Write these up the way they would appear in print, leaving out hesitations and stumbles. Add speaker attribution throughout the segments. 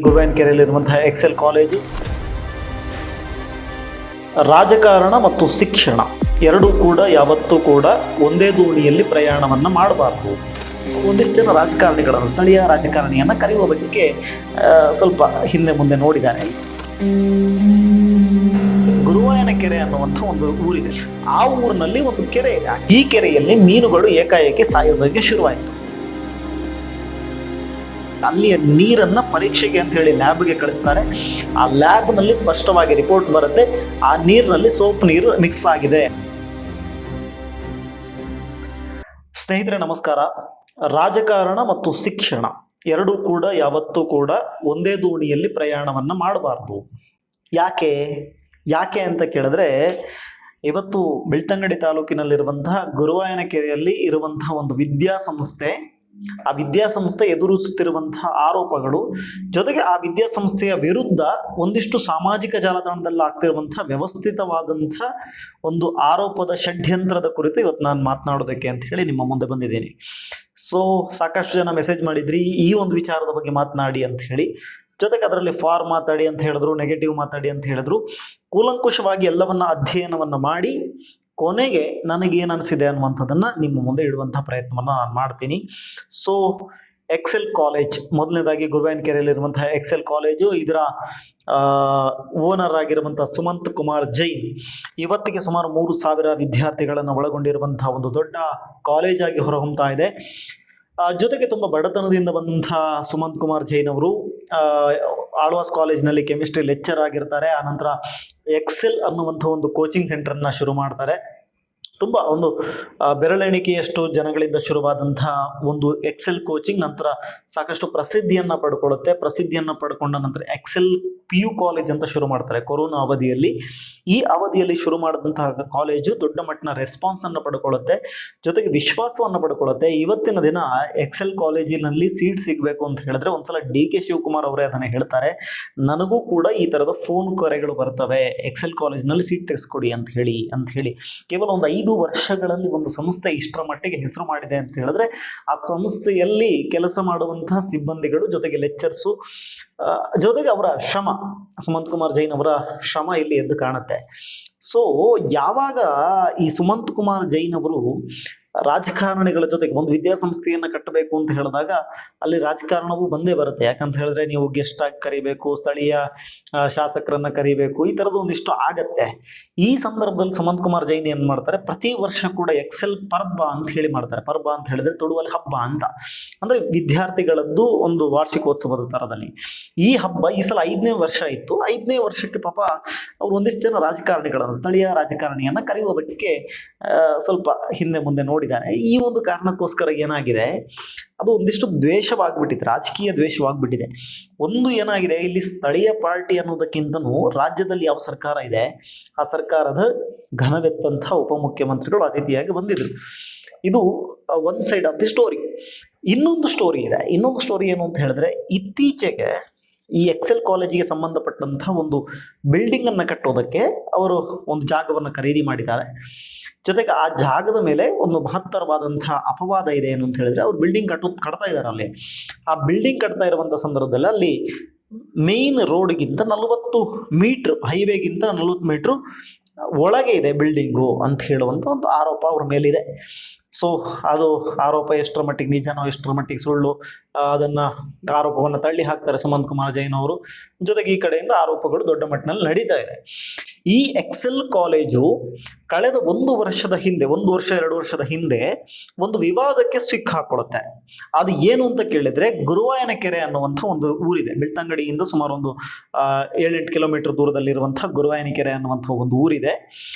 Speaker 1: ಗುರುವಾಯನಕೆರೆಯಲ್ಲಿರುವಂತಹ Excel college. ರಾಜಕಾರಣ ಮತ್ತು ಶಿಕ್ಷಣ ಎರಡೂ ಕೂಡ ಯಾವತ್ತೂ ಕೂಡ ಒಂದೇ ದೋಣಿಯಲ್ಲಿ ಪ್ರಯಾಣವನ್ನು ಮಾಡಬಾರ್ದು. ಒಂದಿಷ್ಟು ಜನ ರಾಜಕಾರಣಿಗಳನ್ನು, ಸ್ಥಳೀಯ ರಾಜಕಾರಣಿಯನ್ನು ಕರೆಯುವುದಕ್ಕೆ ಸ್ವಲ್ಪ ಹಿಂದೆ ಮುಂದೆ ನೋಡಿದ್ದಾರೆ. ಗುರುವಾಯನಕೆರೆ ಅನ್ನುವಂಥ ಒಂದು ಊರಿದೆ. ಆ ಊರಿನಲ್ಲಿ ಒಂದು ಕೆರೆ ಇದೆ. ಈ ಕೆರೆಯಲ್ಲಿ ಮೀನುಗಳು ಏಕಾಏಕಿ ಸಾಯೋದಕ್ಕೆ ಶುರುವಾಯಿತು. ಅಲ್ಲಿಯ ನೀರನ್ನು ಪರೀಕ್ಷೆಗೆ ಅಂತ ಹೇಳಿ ಲ್ಯಾಬ್ಗೆ ಕಳಿಸ್ತಾರೆ. ಆ ಲ್ಯಾಬ್ನಲ್ಲಿ ಸ್ಪಷ್ಟವಾಗಿ ರಿಪೋರ್ಟ್ ಬರುತ್ತೆ, ಆ ನೀರಿನಲ್ಲಿ ಸೋಪ್ ನೀರು ಮಿಕ್ಸ್ ಆಗಿದೆ. ಸ್ನೇಹಿತರೆ ನಮಸ್ಕಾರ. ರಾಜಕಾರಣ ಮತ್ತು ಶಿಕ್ಷಣ ಎರಡೂ ಕೂಡ ಯಾವತ್ತೂ ಕೂಡ ಒಂದೇ ದೋಣಿಯಲ್ಲಿ ಪ್ರಯಾಣವನ್ನು ಮಾಡಬಾರ್ದು. ಯಾಕೆ ಅಂತ ಕೇಳಿದ್ರೆ, ಇವತ್ತು ಬೆಳ್ತಂಗಡಿ ತಾಲೂಕಿನಲ್ಲಿರುವಂತಹ ಗುರುವಾಯನಕೆರೆಯಲ್ಲಿ ಇರುವಂತಹ ಒಂದು ವಿದ್ಯಾಸಂಸ್ಥೆ, ಆ ವಿದ್ಯಾಸಂಸ್ಥೆ ಎದುರಿಸುತ್ತಿರುವಂತಹ ಆರೋಪಗಳು, ಜೊತೆಗೆ ಆ ವಿದ್ಯಾಸಂಸ್ಥೆಯ ವಿರುದ್ಧ ಒಂದಿಷ್ಟು ಸಾಮಾಜಿಕ ಜಾಲತಾಣದಲ್ಲಿ ಆಗ್ತಿರುವಂತಹ ವ್ಯವಸ್ಥಿತವಾದಂಥ ಒಂದು ಆರೋಪದ ಷಡ್ಯಂತ್ರದ ಕುರಿತು ಇವತ್ತು ನಾನು ಮಾತನಾಡೋದಕ್ಕೆ ಅಂತ ಹೇಳಿ ನಿಮ್ಮ ಮುಂದೆ ಬಂದಿದ್ದೀನಿ. ಸೊ ಸಾಕಷ್ಟು ಜನ ಮೆಸೇಜ್ ಮಾಡಿದ್ರಿ ಈ ಒಂದು ವಿಚಾರದ ಬಗ್ಗೆ ಮಾತನಾಡಿ ಅಂತ ಹೇಳಿ. ಜೊತೆಗೆ ಅದರಲ್ಲಿ ಫಾರ್ ಮಾತಾಡಿ ಅಂತ ಹೇಳಿದ್ರು, ನೆಗೆಟಿವ್ ಮಾತಾಡಿ ಅಂತ ಹೇಳಿದ್ರು. ಕೂಲಂಕುಷವಾಗಿ ಎಲ್ಲವನ್ನ ಅಧ್ಯಯನವನ್ನು ಮಾಡಿ ಕೊನೆಗೆ ನನಗೇನು ಅನಿಸಿದೆ ಅನ್ನುವಂಥದ್ದನ್ನು ನಿಮ್ಮ ಮುಂದೆ ಇಡುವಂಥ ಪ್ರಯತ್ನವನ್ನು ನಾನು ಮಾಡ್ತೀನಿ. ಸೊ ಎಕ್ಸೆಲ್ ಕಾಲೇಜ್, ಮೊದಲನೇದಾಗಿ ಗುರುವಾಯನಕೆರೆಯಲ್ಲಿರುವಂತಹ ಎಕ್ಸೆಲ್ ಕಾಲೇಜು, ಇದರ ಓನರ್ ಆಗಿರುವಂಥ ಸುಮಂತ್ ಕುಮಾರ್ ಜೈನ್ ಇವತ್ತಿಗೆ ಸುಮಾರು 3,000 ವಿದ್ಯಾರ್ಥಿಗಳನ್ನು ಒಳಗೊಂಡಿರುವಂತಹ ಒಂದು ದೊಡ್ಡ ಕಾಲೇಜಾಗಿ ಹೊರಹೊಮ್ತಾ ಇದೆ. ಜೊತೆಗೆ ತುಂಬ ಬಡತನದಿಂದ ಬಂದಂತಹ ಸುಮಂತ್ ಕುಮಾರ್ ಜೈನ್ ಅವರು ಆಳ್ವಾಸ್ ಕಾಲೇಜ್ನಲ್ಲಿ ಕೆಮಿಸ್ಟ್ರಿ ಲೆಕ್ಚರ್ ಆಗಿರ್ತಾರೆ. ಆನಂತರ ಎಕ್ಸೆಲ್ ಅನ್ನುವಂಥ ಒಂದು ಕೋಚಿಂಗ್ ಸೆಂಟರ್ನ ಶುರು ಮಾಡ್ತಾರೆ. ತುಂಬ ಒಂದು ಬೆರಳೆಣಿಕೆಯಷ್ಟು ಜನಗಳಿಂದ ಶುರುವಾದಂತಹ ಒಂದು ಎಕ್ಸೆಲ್ ಕೋಚಿಂಗ್ ನಂತರ ಸಾಕಷ್ಟು ಪ್ರಸಿದ್ಧಿಯನ್ನು ಪಡ್ಕೊಳ್ಳುತ್ತೆ. ಪ್ರಸಿದ್ಧಿಯನ್ನು ಪಡ್ಕೊಂಡ ನಂತರ ಎಕ್ಸೆಲ್ PU ಕಾಲೇಜ್ ಅಂತ ಶುರು ಮಾಡ್ತಾರೆ ಕೊರೋನಾ ಅವಧಿಯಲ್ಲಿ. ಈ ಅವಧಿಯಲ್ಲಿ ಶುರು ಮಾಡಿದಂತಹ ಕಾಲೇಜು ದೊಡ್ಡ ಮಟ್ಟಿನ ರೆಸ್ಪಾನ್ಸನ್ನು ಪಡ್ಕೊಳ್ಳುತ್ತೆ, ಜೊತೆಗೆ ವಿಶ್ವಾಸವನ್ನು ಪಡ್ಕೊಳ್ಳುತ್ತೆ. ಇವತ್ತಿನ ದಿನ ಎಕ್ಸೆಲ್ ಕಾಲೇಜಿನಲ್ಲಿ ಸೀಟ್ ಸಿಗಬೇಕು ಅಂತ ಹೇಳಿದ್ರೆ ಒಂದ್ಸಲ DK ಶಿವಕುಮಾರ್ ಅವರೇ ಅದನ್ನು ಹೇಳ್ತಾರೆ, ನನಗೂ ಕೂಡ ಈ ಥರದ ಫೋನ್ ಕರೆಗಳು ಬರ್ತವೆ, ಎಕ್ಸೆಲ್ ಕಾಲೇಜ್ನಲ್ಲಿ ಸೀಟ್ ತೆಗೆಸ್ಕೊಡಿ ಅಂತ ಹೇಳಿ. ಕೇವಲ ಒಂದು 5 ವರ್ಷಗಳಲ್ಲಿ ಒಂದು ಸಂಸ್ಥೆ ಇಷ್ಟರ ಮಟ್ಟಿಗೆ ಹೆಸರು ಮಾಡಿದೆ ಅಂತ ಹೇಳಿದ್ರೆ ಆ ಸಂಸ್ಥೆಯಲ್ಲಿ ಕೆಲಸ ಮಾಡುವಂತಹ ಸಿಬ್ಬಂದಿಗಳು, ಜೊತೆಗೆ ಲೆಕ್ಚರ್ಸು, ಜೊತೆಗೆ ಅವರ ಶ್ರಮ, ಸುಮಂತ್ ಕುಮಾರ್ ಜೈನ್ ಅವರ ಶ್ರಮ ಇಲ್ಲಿ ಎದ್ದು ಕಾಣುತ್ತೆ. ಸೊ ಯಾವಾಗ ಈ ಸುಮಂತ್ ಕುಮಾರ್ ಜೈನ್ ಅವರು ರಾಜಕಾರಣಿಗಳ ಜೊತೆಗೆ ಒಂದು ವಿದ್ಯಾಸಂಸ್ಥೆಯನ್ನು ಕಟ್ಟಬೇಕು ಅಂತ ಹೇಳಿದಾಗ ಅಲ್ಲಿ ರಾಜಕಾರಣವೂ ಬಂದೇ ಬರುತ್ತೆ. ಯಾಕಂತ ಹೇಳಿದ್ರೆ ನೀವು ಗೆಸ್ಟ್ ಆಗಿ ಕರಿಬೇಕು, ಸ್ಥಳೀಯ ಶಾಸಕರನ್ನ ಕರಿಬೇಕು, ಈ ಥರದ್ದು ಒಂದಿಷ್ಟು ಆಗತ್ತೆ. ಈ ಸಂದರ್ಭದಲ್ಲಿ ಸುಮಂತ್ ಕುಮಾರ್ ಜೈನ್ ಏನು ಮಾಡ್ತಾರೆ, ಪ್ರತಿ ವರ್ಷ ಕೂಡ ಎಕ್ಸೆಲ್ ಪರ್ಬ ಅಂತ ಹೇಳಿ ಮಾಡ್ತಾರೆ. ಪರ್ಬ ಅಂತ ಹೇಳಿದ್ರೆ ತೊಡುವಲ್ಲಿ ಹಬ್ಬ ಅಂತ, ಅಂದರೆ ವಿದ್ಯಾರ್ಥಿಗಳದ್ದು ಒಂದು ವಾರ್ಷಿಕೋತ್ಸವದ ಥರದಲ್ಲಿ. ಈ ಹಬ್ಬ ಈ ಸಲ 5ನೇ ವರ್ಷ ಇತ್ತು. 5ನೇ ವರ್ಷಕ್ಕೆ ಪಾಪ ಅವ್ರು ಒಂದಿಷ್ಟು ಜನ ರಾಜಕಾರಣಿಗಳನ್ನು, ಸ್ಥಳೀಯ ರಾಜಕಾರಣಿಯನ್ನು ಕರೆಯುವುದಕ್ಕೆ ಸ್ವಲ್ಪ ಹಿಂದೆ ಮುಂದೆ ನೋಡಿದ್ದಾರೆ. ಈ ಒಂದು ಕಾರಣಕ್ಕೋಸ್ಕರ ಏನಾಗಿದೆ, ಅದು ಒಂದಿಷ್ಟು ದ್ವೇಷವಾಗ್ಬಿಟ್ಟಿದೆ, ರಾಜಕೀಯ ದ್ವೇಷವಾಗ್ಬಿಟ್ಟಿದೆ. ಒಂದು ಏನಾಗಿದೆ, ಇಲ್ಲಿ ಸ್ಥಳೀಯ ಪಾರ್ಟಿ ಅನ್ನೋದಕ್ಕಿಂತನೂ ರಾಜ್ಯದಲ್ಲಿ ಯಾವ ಸರ್ಕಾರ ಇದೆ ಆ ಸರ್ಕಾರದ ಘನವೆತ್ತಂಥ ಉಪಮುಖ್ಯಮಂತ್ರಿಗಳು ಅತಿಥಿಯಾಗಿ ಬಂದಿದ್ರು. ಇದು one side of the story. ಇನ್ನೊಂದು ಸ್ಟೋರಿ ಇದೆ. ಇನ್ನೊಂದು ಸ್ಟೋರಿ ಏನು ಅಂತ ಹೇಳಿದ್ರೆ, ಇತ್ತೀಚೆಗೆ ಈ ಎಕ್ಸೆಲ್ ಕಾಲೇಜಿಗೆ ಸಂಬಂಧಪಟ್ಟಂಥ ಒಂದು ಬಿಲ್ಡಿಂಗನ್ನು ಕಟ್ಟೋದಕ್ಕೆ ಅವರು ಒಂದು ಜಾಗವನ್ನು ಖರೀದಿ ಮಾಡಿದ್ದಾರೆ. ಜೊತೆಗೆ ಆ ಜಾಗದ ಮೇಲೆ ಒಂದು ಮಹತ್ತರವಾದಂತಹ ಅಪವಾದ ಇದೆ ಏನು ಅಂತ ಹೇಳಿದ್ರೆ, ಅವ್ರು ಬಿಲ್ಡಿಂಗ್ ಕಟ್ತಾ ಇದ್ದಾರೆ. ಅಲ್ಲಿ ಆ ಬಿಲ್ಡಿಂಗ್ ಕಟ್ತಾ ಇರುವಂಥ ಸಂದರ್ಭದಲ್ಲಿ ಅಲ್ಲಿ ಮೇನ್ ರೋಡ್ಗಿಂತ 40 ಮೀಟ್ರ್, ಹೈವೇಗಿಂತ 40 ಮೀಟ್ರ್ ಒಳಗೆ ಇದೆ ಬಿಲ್ಡಿಂಗು ಅಂತ ಹೇಳುವಂಥ ಒಂದು ಆರೋಪ ಅವ್ರ ಮೇಲಿದೆ. ಸೊ ಅದು ಆರೋಪ ಎಷ್ಟರ ಮಟ್ಟಿಗೆ ನಿಜನೋ ಎಷ್ಟರ ಮಟ್ಟಿಗೆ ಸುಳ್ಳು, ಅದನ್ನು ಆರೋಪವನ್ನು ತಳ್ಳಿ ಹಾಕ್ತಾರೆ ಸುಮಂತ್ ಕುಮಾರ್ ಜೈನ್ ಅವರು. ಜೊತೆಗೆ ಈ ಕಡೆಯಿಂದ ಆರೋಪಗಳು ದೊಡ್ಡ ಮಟ್ಟಿನಲ್ಲಿ ನಡೀತಾ ಇದೆ. ಈ ಎಕ್ಸೆಲ್ ಕಾಲೇಜು ಕಳೆದ 1 ವರ್ಷದ ಹಿಂದೆ, 1 ವರ್ಷ 2 ವರ್ಷದ ಹಿಂದೆ ಒಂದು ವಿವಾದಕ್ಕೆ ಸಿಕ್ಕಾಕೊಳ್ಳುತ್ತೆ. ಅದು ಏನು ಅಂತ ಕೇಳಿದ್ರೆ, ಗುರುವಾಯನಕೆರೆ ಅನ್ನುವಂಥ ಒಂದು ಊರಿದೆ. ಬೆಳ್ತಂಗಡಿಯಿಂದ ಸುಮಾರು ಒಂದು 7-8 ಕಿಲೋಮೀಟರ್ ದೂರದಲ್ಲಿರುವಂಥ ಗುರುವಾಯನಕೆರೆ ಅನ್ನುವಂಥ ಒಂದು ಊರಿದೆ.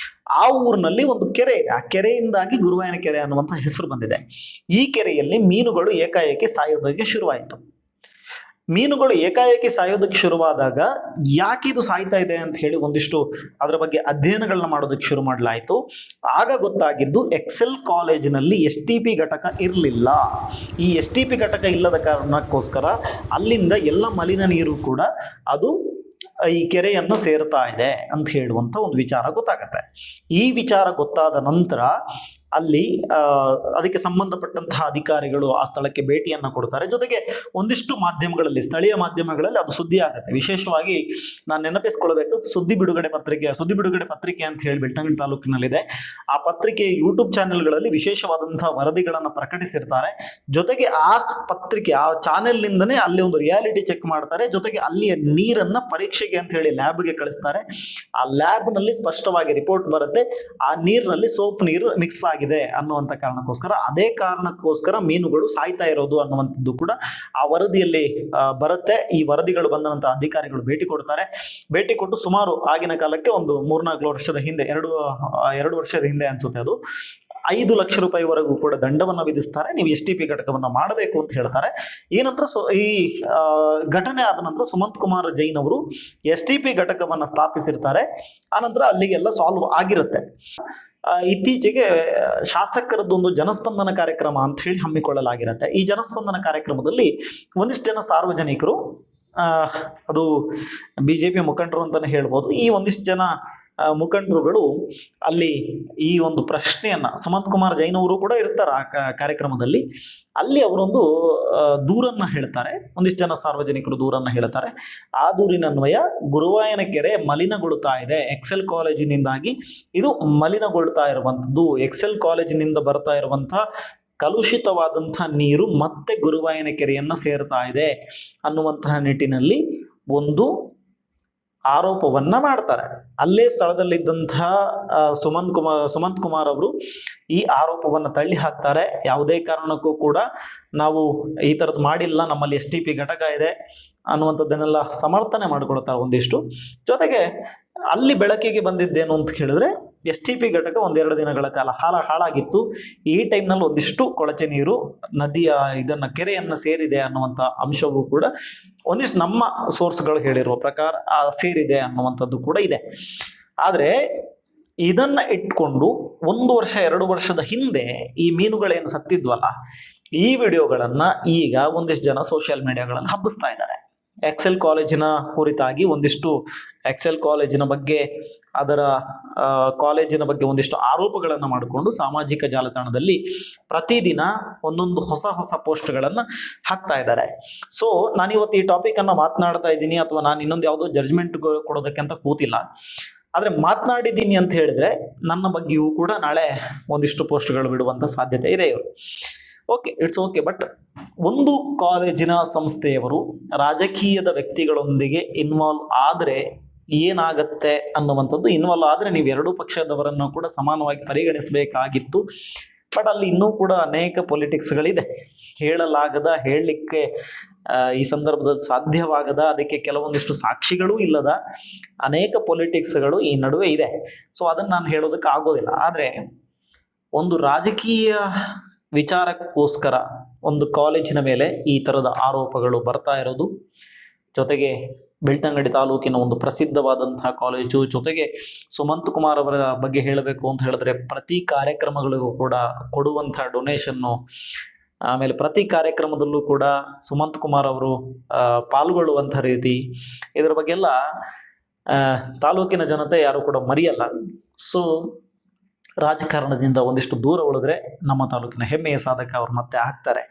Speaker 1: ಆ ಊರಿನಲ್ಲಿ ಒಂದು ಕೆರೆ ಇದೆ. ಆ ಕೆರೆಯಿಂದಾಗಿ ಗುರುವಾಯನಕೆರೆ ಅನ್ನುವಂಥ ಹೆಸರು ಬಂದಿದೆ. ಈ ಕೆರೆಯಲ್ಲಿ ಮೀನುಗಳು ಏಕಾಏಕಿ ಸಾಯೋದಕ್ಕೆ ಶುರುವಾಯಿತು. ಮೀನುಗಳು ಏಕಾಏಕಿ ಸಾಯೋದಕ್ಕೆ ಶುರುವಾದಾಗ ಯಾಕೆ ಇದು ಸಾಯ್ತಾ ಇದೆ ಅಂತ ಹೇಳಿ ಒಂದಿಷ್ಟು ಅದರ ಬಗ್ಗೆ ಅಧ್ಯಯನಗಳನ್ನ ಮಾಡೋದಕ್ಕೆ ಶುರು ಮಾಡಲಾಯಿತು. ಆಗ ಗೊತ್ತಾಗಿದ್ದು, ಎಕ್ಸೆಲ್ ಕಾಲೇಜಿನಲ್ಲಿ STP ಘಟಕ ಇರಲಿಲ್ಲ. ಈ STP ಘಟಕ ಇಲ್ಲದ ಕಾರಣಕ್ಕೋಸ್ಕರ ಅಲ್ಲಿಂದ ಎಲ್ಲ ಮಲಿನ ನೀರು ಕೂಡ ಅದು ಈ ಕೆರೆಯನ್ನು ಸೇರ್ತಾ ಇದೆ ಅಂತ ಹೇಳುವಂಥ ಒಂದು ವಿಚಾರ ಗೊತ್ತಾಗತ್ತೆ. ಈ ವಿಚಾರ ಗೊತ್ತಾದ ನಂತರ ಅಲ್ಲಿ ಅದಕ್ಕೆ ಸಂಬಂಧಪಟ್ಟಂತಹ ಅಧಿಕಾರಿಗಳು ಆ ಸ್ಥಳಕ್ಕೆ ಭೇಟಿಯನ್ನು ಕೊಡ್ತಾರೆ. ಜೊತೆಗೆ ಒಂದಿಷ್ಟು ಮಾಧ್ಯಮಗಳಲ್ಲಿ, ಸ್ಥಳೀಯ ಮಾಧ್ಯಮಗಳಲ್ಲಿ ಅದು ಸುದ್ದಿ ಆಗುತ್ತೆ. ವಿಶೇಷವಾಗಿ ನಾನು ನೆನಪಿಸ್ಕೊಳ್ಬೇಕು, ಸುದ್ದಿ ಬಿಡುಗಡೆ ಪತ್ರಿಕೆ ಅಂತ ಹೇಳಿ ಬೆಳ್ತಂಗಡಿ ತಾಲೂಕಿನಲ್ಲಿದೆ. ಆ ಪತ್ರಿಕೆ ಯೂಟ್ಯೂಬ್ ಚಾನೆಲ್ಗಳಲ್ಲಿ ವಿಶೇಷವಾದಂತಹ ವರದಿಗಳನ್ನು ಪ್ರಕಟಿಸಿರ್ತಾರೆ. ಜೊತೆಗೆ ಆ ಪತ್ರಿಕೆ, ಆ ಚಾನೆಲ್ನಿಂದನೇ ಅಲ್ಲಿ ಒಂದು ರಿಯಾಲಿಟಿ ಚೆಕ್ ಮಾಡ್ತಾರೆ. ಜೊತೆಗೆ ಅಲ್ಲಿಯ ನೀರನ್ನ ಪರೀಕ್ಷೆಗೆ ಅಂತ ಹೇಳಿ ಲ್ಯಾಬ್ಗೆ ಕಳಿಸ್ತಾರೆ. ಆ ಲ್ಯಾಬ್ನಲ್ಲಿ ಸ್ಪಷ್ಟವಾಗಿ ರಿಪೋರ್ಟ್ ಬರುತ್ತೆ, ಆ ನೀರಿನಲ್ಲಿ ಸೋಪ್ ನೀರು ಮಿಕ್ಸ್ ಆಗಿದೆ ಅನ್ನುವಂಥ ಕಾರಣಕ್ಕೋಸ್ಕರ, ಅದೇ ಕಾರಣಕ್ಕೋಸ್ಕರ ಮೀನುಗಳು ಸಾಯ್ತಾ ಇರೋದು ಅನ್ನುವಂಥದ್ದು ಕೂಡ ಆ ವರದಿಯಲ್ಲಿ ಬರುತ್ತೆ. ಈ ವರದಿಗಳು ಬಂದ ನಂತರ ಅಧಿಕಾರಿಗಳು ಭೇಟಿ ಕೊಡ್ತಾರೆ. ಭೇಟಿ ಕೊಟ್ಟು ಸುಮಾರು ಆಗಿನ ಕಾಲಕ್ಕೆ ಒಂದು 3-4 ವರ್ಷದ ಹಿಂದೆ, ಎರಡು ವರ್ಷದ ಹಿಂದೆ ಅನ್ಸುತ್ತೆ, ಅದು 5 ಲಕ್ಷ ರೂಪಾಯಿವರೆಗೂ ಕೂಡ ದಂಡವನ್ನು ವಿಧಿಸ್ತಾರೆ. ನೀವು STP ಘಟಕವನ್ನು ಮಾಡಬೇಕು ಅಂತ ಹೇಳ್ತಾರೆ. ಈ ನಂತರ ಈ ಘಟನೆ ಆದ ನಂತರ ಸುಮಂತ್ ಕುಮಾರ್ ಜೈನ್ ಅವರು STP ಘಟಕವನ್ನು ಸ್ಥಾಪಿಸಿರ್ತಾರೆ. ಆನಂತರ ಅಲ್ಲಿಗೆಲ್ಲ ಸಾಲ್ವ್ ಆಗಿರುತ್ತೆ. ಇತ್ತೀಚೆಗೆ ಶಾಸಕರದ್ದೊಂದು ಜನಸ್ಪಂದನ ಕಾರ್ಯಕ್ರಮ ಅಂತ ಹೇಳಿ ಹಮ್ಮಿಕೊಳ್ಳಲಾಗಿರುತ್ತೆ. ಈ ಜನಸ್ಪಂದನ ಕಾರ್ಯಕ್ರಮದಲ್ಲಿ ಒಂದಿಷ್ಟು ಜನ ಸಾರ್ವಜನಿಕರು, ಅದು BJP ಮುಖಂಡರು ಅಂತಾನೆ ಹೇಳ್ಬೋದು, ಈ ಒಂದಿಷ್ಟು ಜನ ಮುಖಂಡರುಗಳು ಅಲ್ಲಿ ಈ ಒಂದು ಪ್ರಶ್ನೆಯನ್ನ, ಸುಮಂತ್ ಕುಮಾರ್ ಜೈನ್ ಅವರು ಕೂಡ ಇರ್ತಾರೆ ಆ ಕಾರ್ಯಕ್ರಮದಲ್ಲಿ, ಅಲ್ಲಿ ಅವರೊಂದು ದೂರನ್ನ ಹೇಳ್ತಾರೆ. ಒಂದಿಷ್ಟು ಜನ ಸಾರ್ವಜನಿಕರು ದೂರನ್ನ ಹೇಳ್ತಾರೆ. ಆ ದೂರಿನನ್ವಯ ಗುರುವಾಯನ ಕೆರೆ ಮಲಿನಗೊಳ್ತಾ ಇದೆ, ಎಕ್ಸೆಲ್ ಕಾಲೇಜಿನಿಂದಾಗಿ ಇದು ಮಲಿನಗೊಳ್ತಾ ಇರುವಂಥದ್ದು, ಎಕ್ಸೆಲ್ ಕಾಲೇಜಿನಿಂದ ಬರ್ತಾ ಇರುವಂತಹ ಕಲುಷಿತವಾದಂಥ ನೀರು ಮತ್ತೆ ಗುರುವಾಯನ ಕೆರೆಯನ್ನು ಸೇರ್ತಾ ಇದೆ ಅನ್ನುವಂತಹ ನಿಟ್ಟಿನಲ್ಲಿ ಒಂದು ಆರೋಪವನ್ನ ಮಾಡ್ತಾರೆ. ಅಲ್ಲೇ ಸ್ಥಳದಲ್ಲಿದ್ದಂತಹ ಸುಮಂತ್ ಕುಮಾರ್ ಅವರು ಈ ಆರೋಪವನ್ನು ತಳ್ಳಿ ಹಾಕ್ತಾರೆ. ಯಾವುದೇ ಕಾರಣಕ್ಕೂ ಕೂಡ ನಾವು ಈ ಥರದ್ದು ಮಾಡಿಲ್ಲ, ನಮ್ಮಲ್ಲಿ STP ಘಟಕ ಇದೆ ಅನ್ನುವಂಥದ್ದನ್ನೆಲ್ಲ ಸಮರ್ಥನೆ ಮಾಡಿಕೊಳ್ತಾರೆ ಒಂದಿಷ್ಟು. ಜೊತೆಗೆ ಅಲ್ಲಿ ಬೆಳಕಿಗೆ ಬಂದಿದ್ದೇನು ಅಂತ ಹೇಳಿದ್ರೆ, STP ಘಟಕ 1-2 ದಿನಗಳ ಕಾಲ ಹಾಳಾಗಿತ್ತು. ಈ ಟೈಮ್ನಲ್ಲಿ ಒಂದಿಷ್ಟು ಕೊಳಚೆ ನೀರು ಇದನ್ನ ಕೆರೆಯನ್ನು ಸೇರಿದೆ ಅನ್ನುವಂಥ ಅಂಶವೂ ಕೂಡ ಒಂದಿಷ್ಟು ನಮ್ಮ ಸೋರ್ಸ್ಗಳು ಹೇಳಿರುವ ಪ್ರಕಾರ ಸೇರಿದೆ ಅನ್ನುವಂಥದ್ದು ಕೂಡ ಇದೆ. ಆದರೆ ಇದನ್ನ ಇಟ್ಕೊಂಡು 1 ವರ್ಷ 2 ವರ್ಷದ ಹಿಂದೆ ಈ ಮೀನುಗಳೇನು ಸತ್ತಿದ್ವಲ್ಲ, ಈ ವಿಡಿಯೋಗಳನ್ನ ಈಗ ಒಂದಿಷ್ಟು ಜನ ಸೋಷಿಯಲ್ ಮೀಡಿಯಾಗಳಲ್ಲಿ ಹಬ್ಬಿಸ್ತಾ ಇದ್ದಾರೆ. ಎಕ್ಸೆಲ್ ಕಾಲೇಜಿನ ಕುರಿತಾಗಿ ಒಂದಿಷ್ಟು ಎಕ್ಸೆಲ್ ಕಾಲೇಜಿನ ಬಗ್ಗೆ, ಅದರ ಕಾಲೇಜಿನ ಬಗ್ಗೆ ಒಂದಿಷ್ಟು ಆರೋಪಗಳನ್ನು ಮಾಡಿಕೊಂಡು ಸಾಮಾಜಿಕ ಜಾಲತಾಣದಲ್ಲಿ ಪ್ರತಿದಿನ ಒಂದೊಂದು ಹೊಸ ಪೋಸ್ಟ್ಗಳನ್ನು ಹಾಕ್ತಾ ಇದ್ದಾರೆ. ಸೊ ನಾನಿವತ್ತು ಈ ಟಾಪಿಕ್ ಅನ್ನು ಮಾತನಾಡ್ತಾ ಇದ್ದೀನಿ, ಅಥವಾ ನಾನು ಇನ್ನೊಂದು ಯಾವುದೋ ಜಡ್ಜ್ಮೆಂಟ್ ಕೊಡೋದಕ್ಕೆ ಅಂತ ಕೂತಿಲ್ಲ. ಆದರೆ ಮಾತನಾಡಿದ್ದೀನಿ ಅಂತ ಹೇಳಿದ್ರೆ ನನ್ನ ಬಗ್ಗೆಯೂ ಕೂಡ ನಾಳೆ ಒಂದಿಷ್ಟು ಪೋಸ್ಟ್ಗಳು ಬಿಡುವಂಥ ಸಾಧ್ಯತೆ ಇದೆ. ಇವರು ಇಟ್ಸ್ ಓಕೆ. ಬಟ್ ಒಂದು ಕಾಲೇಜಿನ ಸಂಸ್ಥೆಯವರು ರಾಜಕೀಯದ ವ್ಯಕ್ತಿಗಳೊಂದಿಗೆ ಇನ್ವಾಲ್ವ್ ಆದರೆ ಏನಾಗತ್ತೆ ಅನ್ನುವಂಥದ್ದು, ಇನ್ವಾಲ್ವ್ ಆದರೆ ನೀವು ಎರಡೂ ಪಕ್ಷದವರನ್ನು ಕೂಡ ಸಮಾನವಾಗಿ ಪರಿಗಣಿಸಬೇಕಾಗಿತ್ತು. ಬಟ್ ಅಲ್ಲಿ ಇನ್ನೂ ಕೂಡ ಅನೇಕ ಪೊಲಿಟಿಕ್ಸ್ಗಳಿದೆ, ಹೇಳಲಿಕ್ಕೆ ಈ ಸಂದರ್ಭದಲ್ಲಿ ಸಾಧ್ಯವಾಗದ, ಅದಕ್ಕೆ ಕೆಲವೊಂದಿಷ್ಟು ಸಾಕ್ಷಿಗಳೂ ಇಲ್ಲದ ಅನೇಕ ಪೊಲಿಟಿಕ್ಸ್ಗಳು ಈ ನಡುವೆ ಇದೆ. ಸೊ ಅದನ್ನು ನಾನು ಹೇಳೋದಕ್ಕೆ ಆಗೋದಿಲ್ಲ. ಆದರೆ ಒಂದು ರಾಜಕೀಯ ವಿಚಾರಕ್ಕೋಸ್ಕರ ಒಂದು ಕಾಲೇಜಿನ ಮೇಲೆ ಈ ಥರದ ಆರೋಪಗಳು ಬರ್ತಾ ಇರೋದು, ಜೊತೆಗೆ ಬೆಳ್ತಂಗಡಿ ತಾಲೂಕಿನ ಒಂದು ಪ್ರಸಿದ್ಧವಾದಂತಹ ಕಾಲೇಜು, ಜೊತೆಗೆ ಸುಮಂತ್ ಕುಮಾರ್ ಅವರ ಬಗ್ಗೆ ಹೇಳಬೇಕು ಅಂತ ಹೇಳಿದ್ರೆ ಪ್ರತಿ ಕಾರ್ಯಕ್ರಮಗಳಿಗೂ ಕೂಡ ಕೊಡುವಂಥ ಡೊನೇಷನ್ನು, ಆಮೇಲೆ ಪ್ರತಿ ಕಾರ್ಯಕ್ರಮದಲ್ಲೂ ಕೂಡ ಸುಮಂತ್ ಕುಮಾರ್ ಅವರು ಪಾಲ್ಗೊಳ್ಳುವಂಥ ರೀತಿ, ಇದರ ಬಗ್ಗೆಲ್ಲ ತಾಲೂಕಿನ ಜನತೆ ಯಾರು ಕೂಡ ಮರೆಯಲ್ಲ. ಸೊ ರಾಜಕಾರಣದಿಂದ ಒಂದಿಷ್ಟು ದೂರ ಉಳಿದ್ರೆ ನಮ್ಮ ತಾಲೂಕಿನ ಹೆಮ್ಮೆಯ ಸಾಧಕ ಅವರು ಮತ್ತೆ ಆಗ್ತಾರೆ.